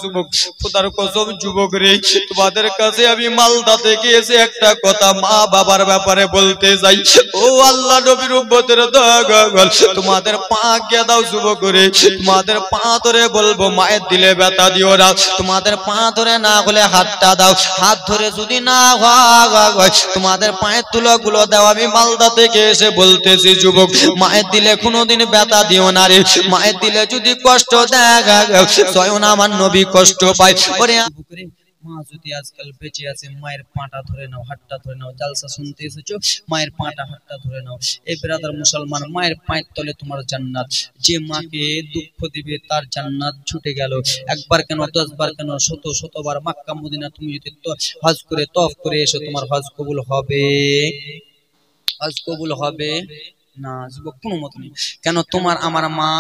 যুবক, খোদার কসম যুবক রে, তোমাদের কাছে আমি মালদা থেকে এসে একটা কথা মা বাবার ব্যাপারে বলতে যাই। ও আল্লাহ নবীর উম্মতের দয়াল, তোমাদের পা গিয়ে দাও যুবক রে, তোমাদের পা ধরে বলবো মায়ের দিলে ব্যথা দিও না, তোমাদের পা ধরে না হলে হাতটা দাও, হাত ধরে যদি না হয় তোমাদের পায়ের তুলোগুলো দাও। আমি মালদা থেকে এসে বলতেছি যুবক, মায়ের দিলে কোনোদিন ব্যথা দিও না রে, মায়ের দিলে যদি কষ্ট দেখা স্বয়ং আমার নবী কষ্ট পায়। ওরে মা যদি আজকাল বেঁচে আছে, মায়ের পাটা ধরে নাও, হাতটা ধরে নাও। জালসা শুনতে এসেছো, মায়ের পাটা হাতটা ধরে নাও। এই ব্রাদার মুসলমান, মায়ের পায়ের তলে তোমার জান্নাত। যে মাকে দুঃখ দিবে তার জান্নাত ছুটে গেল। একবার কেন, 10 বার কেন, শতবার মক্কা মদিনা তুমি যদি হজ করে তওয়াফ করে এসো, তোমার হজ কবুল হবে? হজ কবুল হবে না যুবক, কোনো মত নেই। কেন? তোমার আমার মা,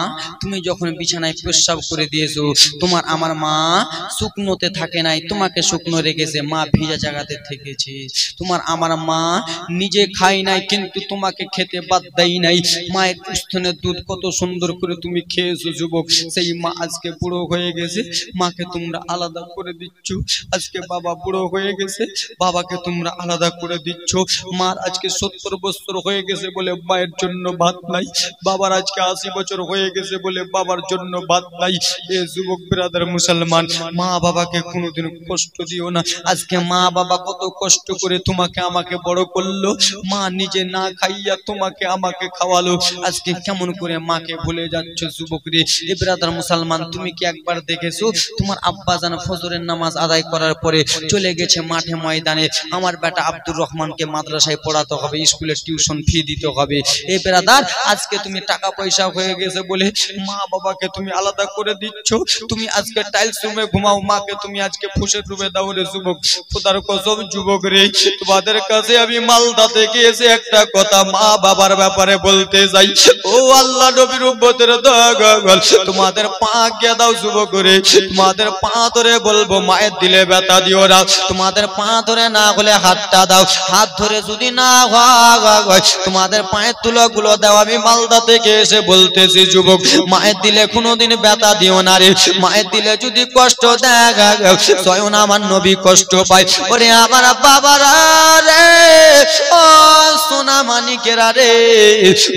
তুমি যখন বিছানায় প্রস্রাব করে দিয়েছো, তোমার আমার মা শুকনোতে থাকে নাই, তোমাকে শুকনো রেখেছে, মা ভিজা জায়গাতে থেকেছে। তোমার আমার মা নিজে খাই নাই, কিন্তু তোমাকে খেতে বাদ দেয় নাই। মায়ের স্তনের দুধ কত সুন্দর করে তুমি খেয়েছো যুবক। সেই মা আজকে বুড়ো হয়ে গেছে, মাকে তোমরা আলাদা করে দিচ্ছ। আজকে বাবা বুড়ো হয়ে গেছে, বাবাকে তোমরা আলাদা করে দিচ্ছ। মার আজকে 70 বছর হয়ে গেছে বলে মায়ের জন্য ভাত নাই, বাবার আজকে 80 বছর হয়ে গেছে বলে বাবার জন্য ভাত নাই। এ যুবক ব্রাদার মুসলমান, মা বাবাকে কোনোদিন কষ্ট দিও না। আজকে মা বাবা কত কষ্ট করে তোমাকে আমাকে বড় করলো, মা নিজে না খাইয়া তোমাকে আমাকে খাওয়ালো। আজকে কেমন করে মাকে ভুলে যাচ্ছ যুবক রে। এ ব্রাদার মুসলমান, তুমি কি একবার দেখেছো তোমার আব্বা জান ফজরের নামাজ আদায় করার পরে চলে গেছে মাঠে ময়দানে, আমার বেটা আব্দুর রহমানকে মাদ্রাসায় পড়াতে হবে, স্কুলের টিউশন ফি দিতে হবে। এই ব্রাদার, আজকে তুমি টাকা পয়সা হয়ে গেছে বলে মা বাবাকে তুমি আলাদা করে দিচ্ছ। তুমি আজকে টাইলস রুমে ঘুমাও, মাকে তুমি আজকে ফুসের রুমে দাও রে যুবক। খোদার কসম যুবক রে, তোমাদের কাছে আমি মালদা থেকে এসে একটা কথা মা বাবার ব্যাপারে বলতে যাই। ও আল্লাহ নবীর উম্মতের দয়াল, তোমাদের পা গিয়ে দাও যুবক রে, তোমাদের পা ধরে বলবো মায়ের দিলে ব্যথা দিও না, তোমাদের পা ধরে না হলে হাতটা দাও, হাত ধরে যদি না হয় তোমাদের পায়ের তুলোগুলো দাও। আমি মালদা থেকে এসে বলতেছি যুবক, মায়ের দিলে কোনোদিন ব্যথা দিও না রে, মায়ের দিলে যদি কষ্ট দেখা স্বয়ং আমার নবী কষ্ট পায়। ওরে আমার বাবারা রে, ও সোনা মানিকেরা রে,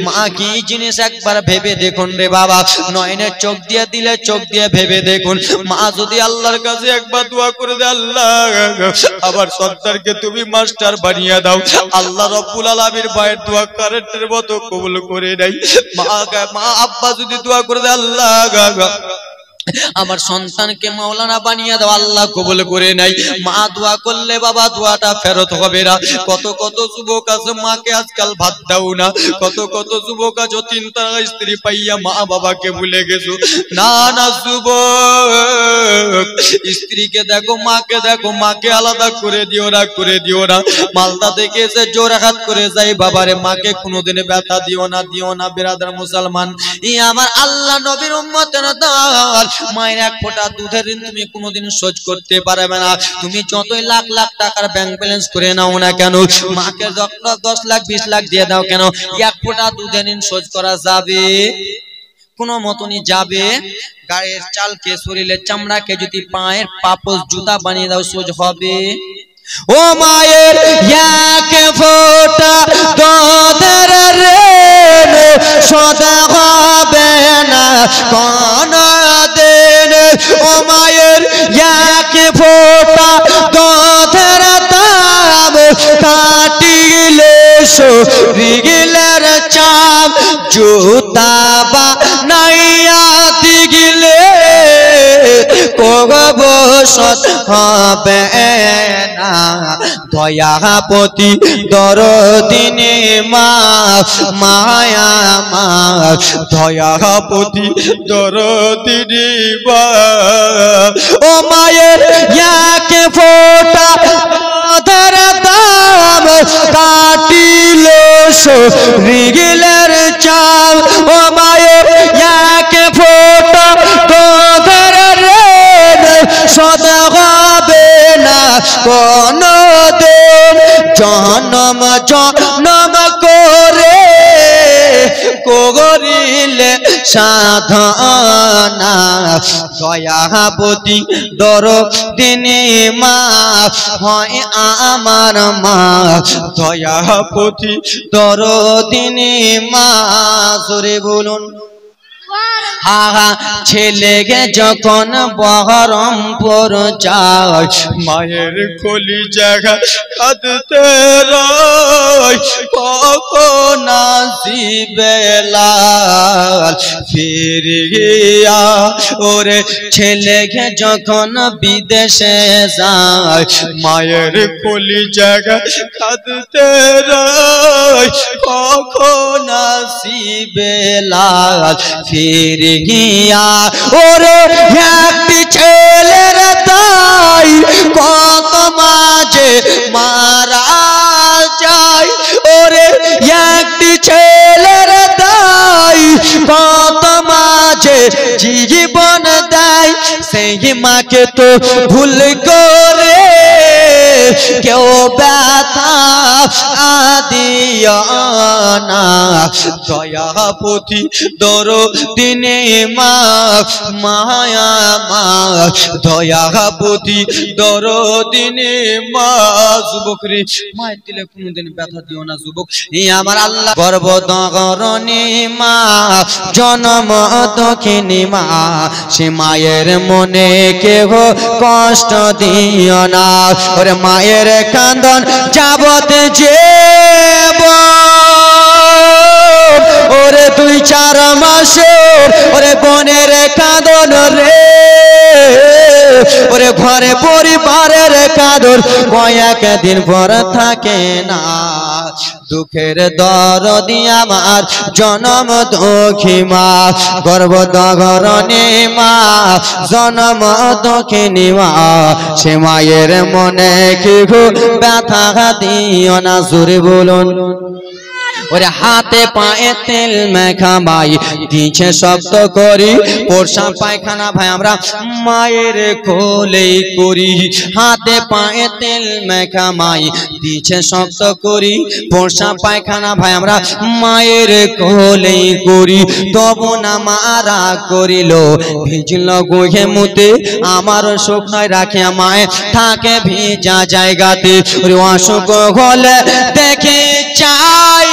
মা কি জিনিস একবার ভেবে দেখুন রে বাবা। নয়নের চোখ দিয়ে দিলে চোখ দিয়ে ভেবে দেখুন, মা যদি আল্লাহর কাছে একবার দোয়া করে দেয়, আল্লাহ আবার সন্তানকে তুমি মাস্টার বানিয়ে দাও, আল্লাহ রব্বুল আলামিন মায়ের দোয়া কারেন্টের মতো কবুল করে নেয়। মা আব্বা যদি দোয়া করে দেয়, আল্লাহ আমার সন্তানকে মাওলানা বানিয়ে দাও, আল্লাহ কবুল করে নাই। মা দোয়া করলে বাবা দোয়াটা ফেরত হবে না। কত কত যুবক আছে মাকে আজকাল ভাত দাও না, কত কত যুবক আছে 3 তারা স্ত্রী পাইয়া মা বাবাকে ভুলে গেছো। না না যুবক, স্ত্রীকে দেখো, মাকে দেখো, মাকে আলাদা করে দিও না, করে দিও না। মালদা থেকে এসে জোড়হাত করে যাই, বাবারে মাকে কোনোদিন ব্যথা দিও না, দিও না। বিরাদার মুসলমান, ই আমার আল্লাহ নবীর উম্মতের দল, মায়ের এক ফোঁটা দুধের ঋণ তুমি কোনোদিন শোধ করতে পারবে না। তুমি যতই লাখ লাখ টাকার ব্যাংক ব্যালেন্স করে নাও না কেন, মাকে 10 লাখ 20 লাখ দিয়ে দাও কেন, এক ফোঁটা দুধের ঋণ শোধ করা যাবে? কোনো মতনই যাবে? গায়ের চালকে, শরীরের চামড়াকে যদি পায়ের পাপোশ জুতা বানিয়ে দাও, সোজ হবে? ও মায়ের এক ফোঁটা দুধের ঋণ শোধ হবে না কোনদিন। ও মায়ের এক ফোঁটা দুধের দাম কাটিলে শরীরের চাম জুতা বানাইয়া দিলে কবসত হবে না। দয়াপতি দরদিনে মা মায়া মা, দয়াপতি দরদিনে মা। ও মায়ের এক ফোঁটা দুধের দাম কাটিলে শরীরের চাম। ও মায়ের এক ফোঁটা দুধের ঋণ শোধ হবে না কোনদিন। জনম জনম করে করিলে সাধনা দয়াবতী দরদিনী মা হয় আমার মা দয়াবতী দরদিনী মা জোরে বলুন আহা ছেলেকে যখন বহরমপুর যায় মায়ের কলি জায়গা কাঁদতে রয় কখন আসিবে লাল ফিরিয়া ওরে ছেলেকে যখন বিদেশে যায় মায়ের কলি জায়গা কাঁদতে রয় কখন আসিবে লাল ফিরিয়া ওরে একটি ছেলের তাই কত মাঝে মারা যায় ওরে একটি ছেলের তাই কত মাঝে জীবন দেয় সেই মাকে তো ভুল করে কেউ ব্যথা দিও না দয়াপতি দরদিনী মা মায়া মা দয়াপতি দরদিনী মা যুবক রে মায়ের দিলে কোনোদিন ব্যথা দিও না যুবক এই আমার আল্লাহ গর্ভধারণী মা জন্ম দক্ষিণী মা সে মায়ের মনে কেহ কষ্ট দিও না ওরে মায়ের কান্দন যাবত জীব ওরে 2-4 মাসে ওরে বোনের কাঁদন রে ওরে ঘরে পরিবারের কাঁদন কয়েকদিন পর থাকে না দুঃখের দরদি আমার জনম দুঃখী মা গর্ভধারণী মা জনম দুঃখিনী মা সে মায়ের মনে কি ব্যথা দিও না জোরে বলুন ওরে হাতে পায়ে তেল মেখা মাই দিছে শক্ত করি পোষা পায়খানা ভাই আমরা মায়ের কোলে করি হাতে পায়ে তেল মেখা মাই দিছে শক্ত করি পোষা পায়খানা ভাই আমরা মায়ের কোলে করি তবু না মারা করিল ভিজল গোহে মুতে আমার শোক নয় রাখে মায়ে থাকে ভিজা জায়গাতে ওরে অসুখ হলে দেখে চাই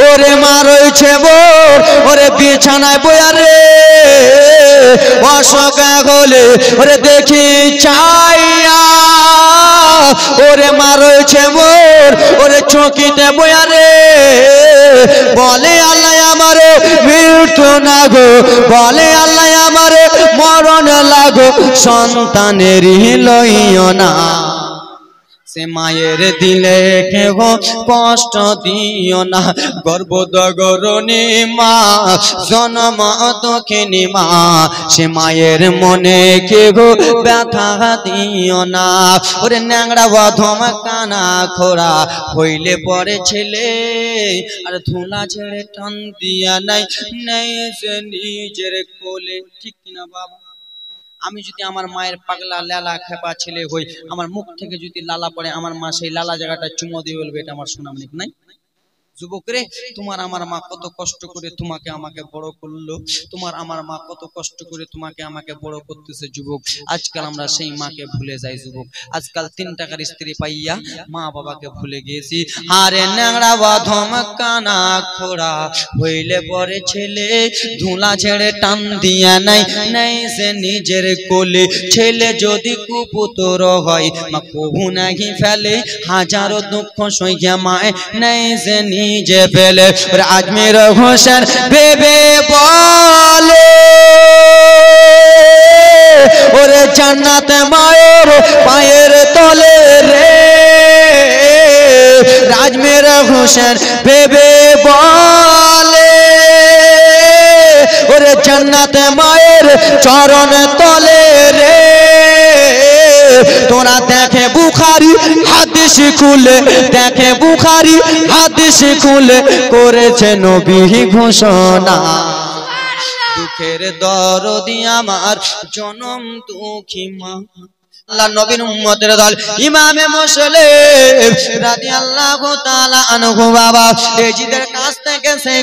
ওরে মা রয়েছে মোর ওরে বিছানায় বয়া রে অসুখ হলে ওরে দেখি চাইয়া ওরে মা রয়েছে মোর ওরে চকিতে বয়া রে বলে আল্লাহ আমারে মৃত্যু না গো বলে আল্লাহ আমারে মরণ লাগো সন্তানেরই লইও না সে মায়ের দিলে কেহ কষ্ট দিও না গর্ভধারণী মা জন্ম দক্ষিণী মা সে মায়ের মনে কেহ ব্যথা দিও না ওরে ন্যাংরা বধম কানা খোরা হইলে পরে ছেলে আর ধুলা ছেড়ে টান দিয়া নাই নাই সে নিজের কোলে ঠিক কিনা বাবা আমি যদি আমার মায়ের পাগলা লালা খেপা ছেলে হই আমার মুখ থেকে যদি লালা পড়ে আমার মা সেই লালা জায়গাটা চুমো দিয়ে বলবে এটা আমার সোনামণি নাই যুবক রে তোমার আমার মা কত কষ্ট করে তোমাকে আমাকে বড় করলো তোমার আমার মা কত কষ্ট করে তোমাকে আমাকে বড় করতেছে যুবক আজকাল আমরা সেই মাকে ভুলে যাই যুবক আজকাল 3 টাকার স্ত্রী পাইয়া মা বাবাকে ভুলে গেছি আরে ন্যাংরা বাধম কানা খোড়া হইলে পরে ছেলে ধুলা ছেড়ে টান দিয়া নাই নাই সে নিজের কোলে ছেলে যদি কুপুত্র হয় মা কবু নাহি ফেলে হাজারো দুঃখ সইয়া মায় নাই সে নিজে ফেলে আজমির হোসেন ভেবে বলে ওরে জান্নাতে মায়ের পায়ের তলে রে আজমির হোসেন ভেবে বলে ওরে জান্নাতে মায়ের চরণ তলে রে তোরা দেখে বুখারী হাদিস খুলে দেখে বুখারী হাদিস খুলে করেছে নবী ঘোষণা দুঃখের দরদি আমার জনম দুঃখী মা আল্লাহ নবীর উম্মতের দল ইমামে মুসলিম রাদিয়াল্লাহু তাআলা আনহু বাবা এজিদের কাছ থেকে সেই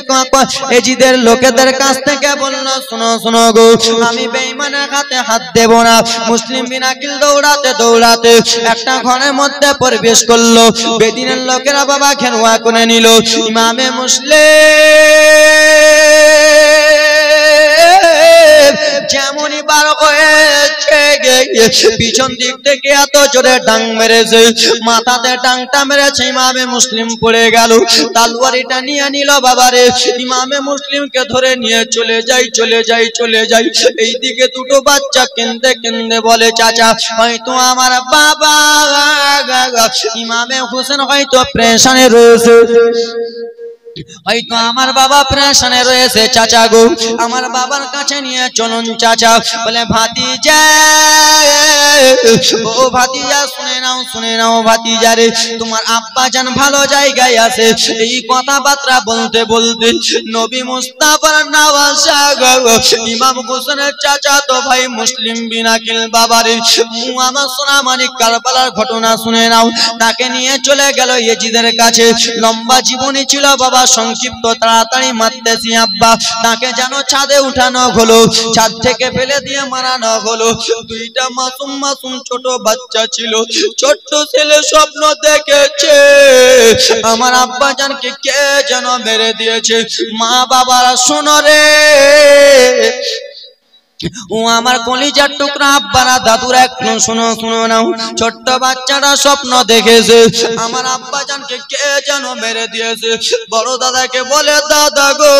এজিদের লোকেদের কাছ থেকে বলল শোনো শোনো গো আমি বেঈমানের হাতে হাত দেব না মুসলিম বিন আকিল দৌড়াতে দৌড়াতে একটা ঘরের মধ্যে প্রবেশ করলো বেদিনের লোকেরা বাবা খেরোয়া করে নিল ইমামে মুসলিম যেমনই বার হয়েছে পিছন দিক থেকে এত জোরে ডাং মেরেছে মাথাতে ডাংটা মেরেছে ইমামে মুসলিম পড়ে গেল তলোয়ারটা নিয়ে নিল বাবারে ইমামে মুসলিমকে ধরে নিয়ে চলে যাই এইদিকে দুটো বাচ্চা কেঁদে কেঁদে বলে চাচা হয়তো আমার বাবা ইমামে হোসেন হয়তো প্রেশানে রয়েছে হয়তো আমার বাবা প্রেশানে রয়েছে চাচা গো আমার বাবার কাছে নিয়ে চলুন চাচা বলে ভাতিজা ও ভাতিজা শুনে নাও ভাতিজা রে তোমার আব্বা জান ভালো জায়গায় আছে এই কথাবার্তা বলতে বলতে নবী মুস্তাফার নওয়াজা ইমাম হোসেনের চাচা তো ভাই মুসলিম বিন আকিল বাবারে আমার সোনা মানিক কারবালার ঘটনা শুনে নাও তাকে নিয়ে চলে গেল ইয়েজিদের কাছে লম্বা জীবনী ছিল বাবা সংক্ষিপ্ত তাড়াতাড়ি মারতেছি আব্বা তাকে যেন ছাদে উঠানো হলো ছাদ থেকে ফেলে দিয়ে মারানো হলো দুইটা মাসুম মাসুম ছোট বাচ্চা ছিল ছোট্ট ছেলে স্বপ্ন দেখেছে আমার আব্বা জানকে কে যেন মেরে দিয়েছে মা বাবারা শোনো রে ও আমার কলিজার টুকরা আব্বারা দাদুরা একটু শুনো নাও ছোট্ট বাচ্চাটা স্বপ্ন দেখেছে আমার আব্বা জানকে কে যেন মেরে দিয়েছে বড় দাদাকে বলে দাদা গো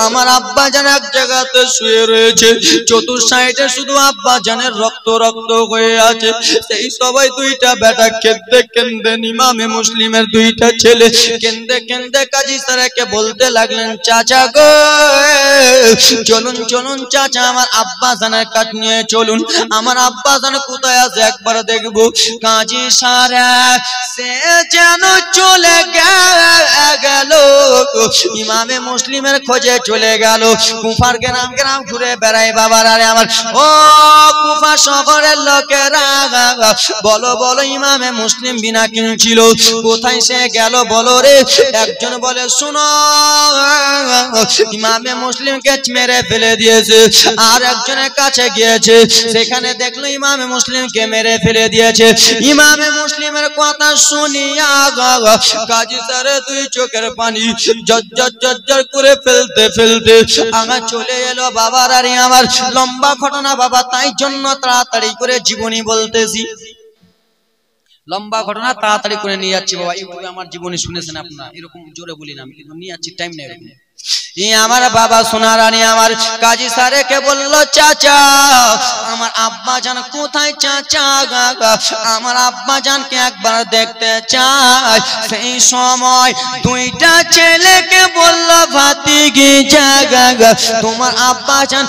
আমার আব্বা জান এক জায়গাতে শুয়ে রয়েছে চতুর সাইডে শুধু আব্বা জানের রক্ত রক্ত হয়ে আছে সেই সবাই দুইটা বেটা কেঁদে কেঁদে ইমামে মুসলিমের দুইটা ছেলে কেঁদে কেঁদে কাজী স্যারকে বলতে লাগলেন চাচা গো চলুন চাচা আমার আব্বা জানের কাছ নিয়ে চলুন আমার আব্বা জান কোথায় আছে একবার দেখবো কাজী সারা সে যেন চলে গেল ইমামে মুসলিমের খোঁজে চলে গেল কুফার গ্রাম ঘুরে বেড়ায় বাবার আরে আমার ও কুফা শহরের লোকেরা বলো ইমামে মুসলিম বিন আকিল ছিল কোথায় সে গেল বলো রে একজন বলে শোনো ইমামে মুসলিমকে মেরে ফেলে দিয়েছে আর একজনের কাছে গিয়েছে সেখানে দেখলো ইমামে মুসলিমকে মেরে ফেলে দিয়েছে ইমামে মুসলিমের কথা শুনিয়া কাজী স্যারের দুই চোখের পানি জর্জর করে ফেলতে আগা চলে এলো বাবার আর আমার লম্বা ঘটনা বাবা তাই জন্য তাড়াতাড়ি করে জীবনী বলতেছি লম্বা ঘটনা তাড়াতাড়ি করে নিয়ে যাচ্ছি বাবা এইভাবে আমার জীবনী শুনেছেন আপনারা এরকম জোরে বলি না আমি কিন্তু নিয়ে যাচ্ছি টাইম নেই এরকম আমার বাবা সোনা রানী আমার কাজী স্যারকে বলল চাচা আমার আব্বা জান কোথায় চাচা আমার আব্বা জানকে একবার দেখতে চাই সেই সময় দুইটা ছেলেকে বলল ভাতিজি জাগা তোমার আব্বা জান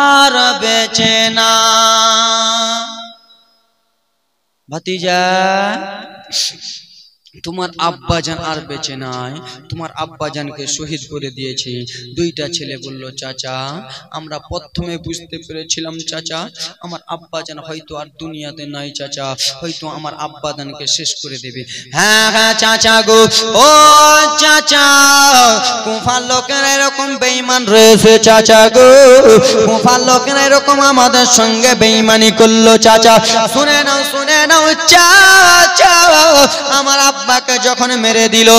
আর বেঁচে না ভাতিজা তোমার আব্বা জান আর বেঁচে নাই তোমার আব্বা জানকে শহীদ করে দিয়েছে দুইটা ছেলে বলল চাচা আমরা প্রথমে বুঝতে পেরেছিলাম চাচা আমার আব্বা জান হয়তো আর দুনিয়াতে নাই চাচা হয়তো আমার আব্বা জানকে শেষ করে দেবে হ্যাঁ চাচা গো ও চাচা কুফার লোকেরা এরকম বেঈমান রয়েছে চাচা গো কুফার লোকেরা এরকম আমাদের সঙ্গে বেঈমানি করলো চাচা শুনে নাও চাচা আমার আব্বাকে যখন মেরে দিল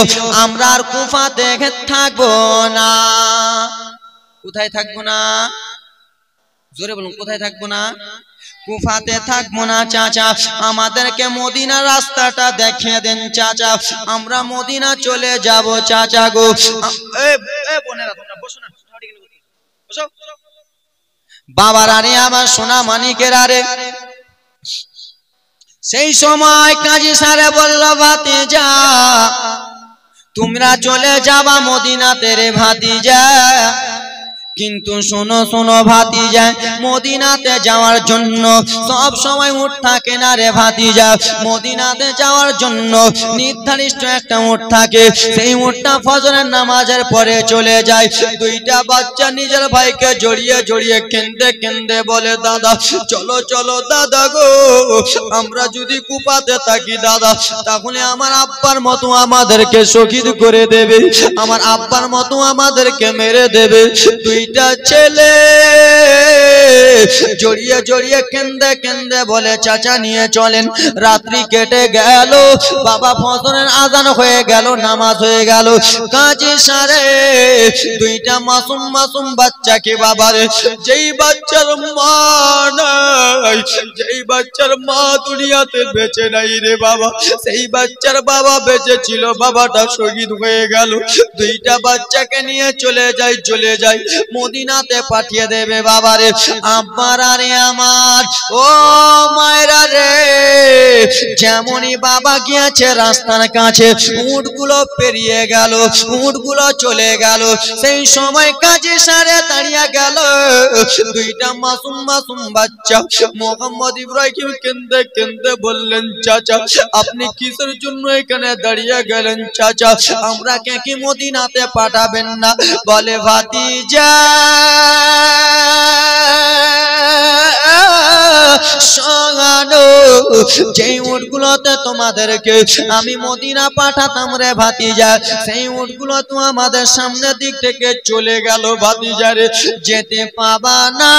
আমরা আর কুফা দেখে থাকবো না কোথায় থাকবো না জোরে বলুন কোথায় থাকবো না কুফাতে থাকবো না চাচা আমাদেরকে মদিনা রাস্তাটা দেখিয়ে দেন চাচা আমরা মদিনা চলে যাব চাচা গো বোনেরা তোমরা বসো না বসো বাবার আরে আমার সোনা মানিকের আরে সেই সময় কাজী স্যারে বলল ভাতিজা তোমরা চলে যাবা মদিনাতে রে ভাতিজা কিন্তু শোনো শোনো ভাতিজা, মদিনাতে যাওয়ার জন্য সব সময় উট থাকে না রে ভাতিজা। মদিনাতে যাওয়ার জন্য নির্ধারিত একটা উট থাকে, সেই উটটা ফজরের নামাজের পরে চলে যায়। দুইটা বাচ্চা নিজের ভাইকে জড়িয়ে জড়িয়ে কেঁদে কেঁদে বলে, দাদা চলো চলো দাদা গো, আমরা যদি কুপাতে থাকি দাদা, তাহলে আমার আব্বার মতো আমাদেরকে শহীদ করে দেবে, আমার আব্বার মতো আমাদেরকে মেরে দেবে। দুইটা ছেলে জড়িয়ে জড়িয়ে কেঁদে কেঁদে বলে, চাচা নিয়ে চলেন। রাত্রি কেটে গেল, বাবা ফজরের আজান হয়ে গেল, নামাজ হয়ে গেল, কাজী সারে দুইটা মাসুম মাসুম বাচ্চাকে বাবারে, যেই বাচ্চার মা নাই, যেই বাচ্চার মা দুনিয়াতে বেঁচে নাই রে বাবা, সেই বাচ্চার বাবা বেঁচে ছিল, বাবাটা শহীদ হয়ে গেল। দুইটা বাচ্চাকে নিয়ে চলে যায় মদিনাতে পাঠিয়ে দেবে বাবারে। আব্বার আরে আমার ও মায়েরা রে, যেমনই বাবা গিয়েছে রাস্তার কাছে, উটগুলো পেরিয়ে গেল, উটগুলো চলে গেল, সেই সময় কাজী সারে দাঁড়িয়ে গেল। দুইটা মাসুম মাসুম বাচ্চা মোহাম্মদ ইব্রাহিম কেঁদে কেঁদে বললেন, চাচা আপনি কিসের জন্য এখানে দাঁড়িয়ে গেলেন চাচা, আমরা কে কি মদিনাতে পাঠাবেন না? বলে ভাতিজা শোনো, যেই উটগুলোতে তোমাদেরকে আমি মদিনা পাঠাতাম রে ভাতিজা, সেই উটগুলো তো আমাদের সামনে দিক থেকে চলে গেল ভাতিজা রে, যেতে পাবা না,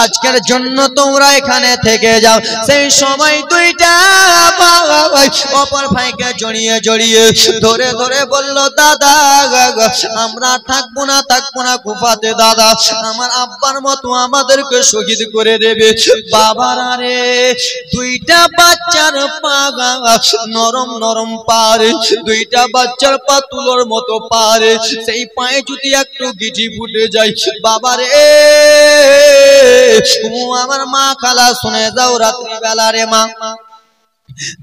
আজকের জন্য তোমরা এখানে থেকে যাও। সেই সময় দুইটা ভাই অপর ভাইকে জড়িয়ে জড়িয়ে ধরে ধরে বলল, দাদা আমরা থাকবো না কুফাতে, দাদা আমার আব্বার মতো আমাদেরকে শহীদ করে দেবে। বাবার আরে দুইটা বাচ্চার পা নরম নরম পারে, দুইটা বাচ্চার পা তুলোর মতো পারে, সেই পায়ে যদি একটু গিটি ফুটে যায় বাবারে, আমার মা খালা শুনে যাও রাত্রিবেলা রে মা।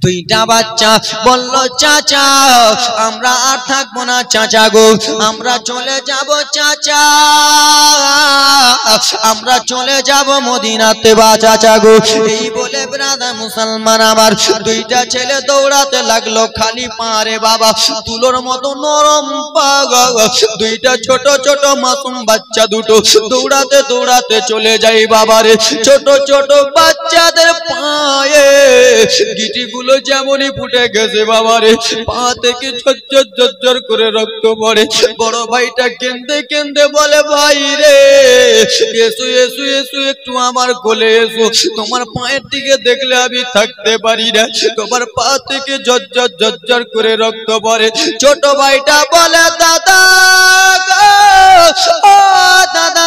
দুইটা বাচ্চা বলল, চাচা আমরা আর থাকবো না চাচা গো, আমরা চলে যাব চাচা, আমরা চলে যাব মদিনাতে বা চাচা গো। এই বলে ব্রাদার মুসলমান আমার দুইটা ছেলে দৌড়াতে লাগলো খালি পারে বাবা, তুলোর মতো নরম পা, দুইটা ছোট ছোট মাসুম বাচ্চা দুটো দৌড়াতে দৌড়াতে চলে যায় বাবারে। ছোট ছোট বাচ্চাদের পায়ে গিটি গুলো যেমনই ফুটে গেছে বাবারে, পা থেকে ঝরঝর ঝরঝর করে রক্ত পড়ে। বড় ভাইটা কেঁদে কেঁদে বলে, ভাই রে এসো এসো এসো, একটু আমার কোলে এসো, তোমার পায়ের দিকে দেখলে আমি থাকতে পারি না, তোমার পা থেকে ঝরঝর ঝরঝর করে রক্ত পড়ে। ছোট ভাইটা বলে, দাদা ও দাদা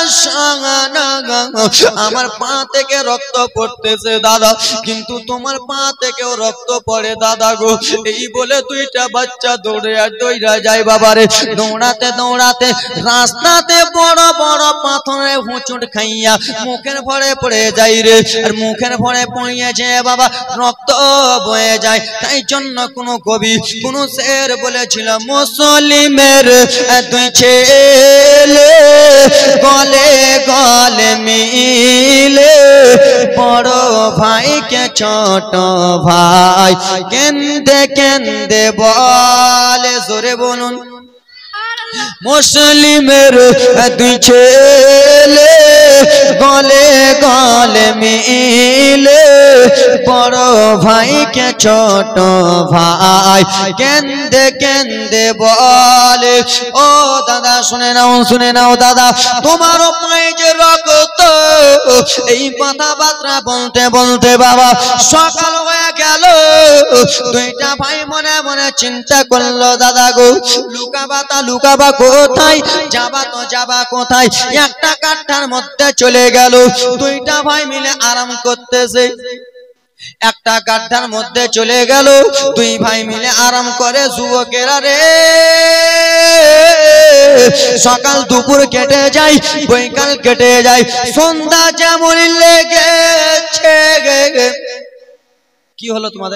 আমার পা থেকে রক্ত পড়তেছে দাদা, কিন্তু তোমার পা থেকেও রক্ত পড়ে দাদা গো। এই বলে দুইটা বাচ্চা দৌড়ে আর দৌড়া যায় বাবারে। দৌড়াতে দৌড়াতে রাস্তাতে বড় বড় পাথরে হোঁচট খাইয়া মুখের ভরে পড়ে যায় রে, আর মুখের ভরে পড়িয়েছে বাবা, রক্ত বয়ে যায়। তাই জন্য কোন কবি কোন শের বলেছিল, মুসলিমের দুই ছেলে গলে গলে মিলে, বড় ভাইকে ছোট ভাই কেন্দে কেন্দে বলে, জোরে বলুন, মুসলিমের দুই ছেলে গলে গলে মিলে, বড় ভাইকে ছোট ভাই কেন্দে কেন্দে বলে। ও দাদা শুনে নাও দাদা, তোমারও পায়ে যে রক্ত, এই কথাবার্তা বলতে বলতে বাবা সকাল হয়ে গেল। দুইটা ভাই মনে মনে চিন্তা করলো, দাদা গো লুকাবা কোথায়, যাবা তো যাবা কোথায়? একটা কাঠটার মধ্যে চলে গেল। দুইটা ভাই মিলে আরাম করতেছে, একটা গাড্ডার মধ্যে চলে গেল। দুই ভাই মিলে আরাম করে। যুবকেরা রে, সকাল দুপুর কেটে যায়, বৈকাল কেটে যায়, সন্ধ্যা যেমন লেগেছে। কি হলো তোমাদের?